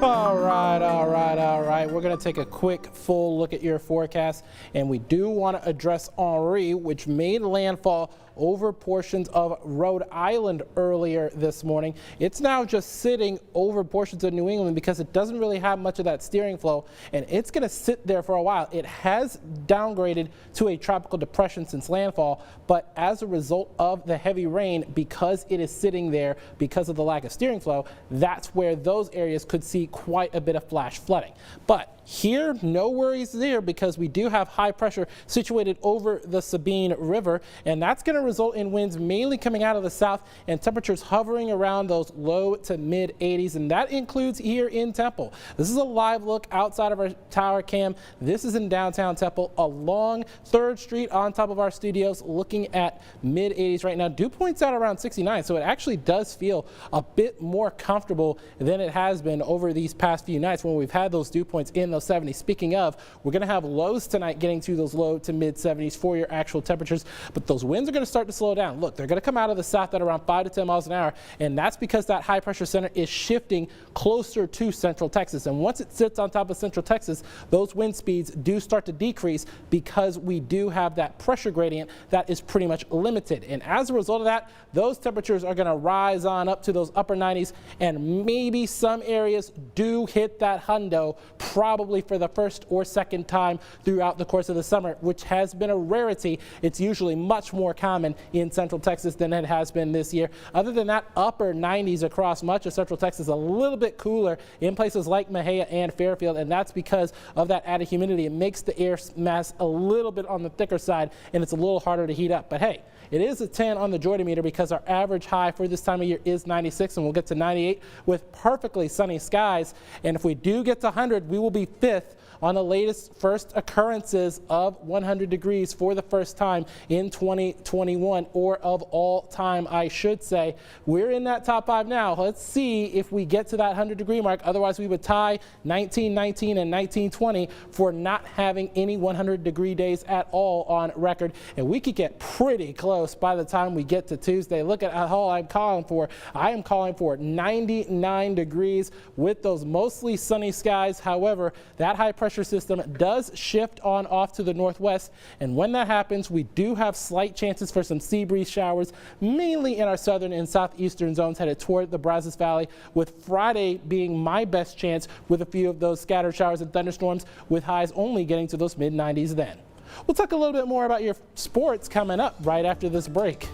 All right. We're going to take a quick full look at your forecast, and we do want to address Henri, which made landfall over portions of Rhode Island earlier this morning. It's now just sitting over portions of New England because it doesn't really have much of that steering flow, and it's going to sit there for a while. It has downgraded to a tropical depression since landfall, but as a result of the heavy rain, because it is sitting there because of the lack of steering flow, that's where those areas could see quite a bit of flash flooding. But here, no worries there because we do have high pressure situated over the Sabine River, and that's going to result in winds mainly coming out of the south and temperatures hovering around those low to mid 80s, and that includes here in Temple. This is a live look outside of our tower cam. This is in downtown Temple along 3rd Street on top of our studios, looking at mid 80s right now. Dew points out around 69, so it actually does feel a bit more comfortable than it has been over these past few nights when we've had those dew points in those 70s. Speaking of, we're going to have lows tonight getting to those low to mid 70s for your actual temperatures, but those winds are going to start to slow down. Look, they're going to come out of the south at around 5 to 10 miles an hour, and that's because that high pressure center is shifting closer to central Texas. And once it sits on top of central Texas, those wind speeds do start to decrease because we do have that pressure gradient that is pretty much limited. And as a result of that, those temperatures are going to rise on up to those upper 90s, and maybe some areas do hit that hundo probably for the first or second time throughout the course of the summer, which has been a rarity. It's usually much more common in central Texas than it has been this year. Other than that, upper 90s across much of central Texas, a little bit cooler in places like Mejia and Fairfield, and that's because of that added humidity. It makes the air mass a little bit on the thicker side, and it's a little harder to heat up. But hey, it is a 10 on the Jordan-meter because our average high for this time of year is 96, and we'll get to 98 with perfectly sunny skies. And if we do get to 100, we will be 5th on the latest first occurrences of 100 degrees for the first time in 2021, or of all time, I should say. We're in that top 5 now. Let's see if we get to that 100-degree mark. Otherwise, we would tie 1919 and 1920 for not having any 100-degree days at all on record. And we could get pretty close by the time we get to Tuesday. Look at how I'm calling for. I am calling for 99 degrees with those mostly sunny skies. However, that high pressure system does shift on off to the northwest, and when that happens, we do have slight chances for some sea breeze showers, mainly in our southern and southeastern zones headed toward the Brazos Valley, with Friday being my best chance with a few of those scattered showers and thunderstorms, with highs only getting to those mid 90s then. We'll talk a little bit more about your sports coming up right after this break.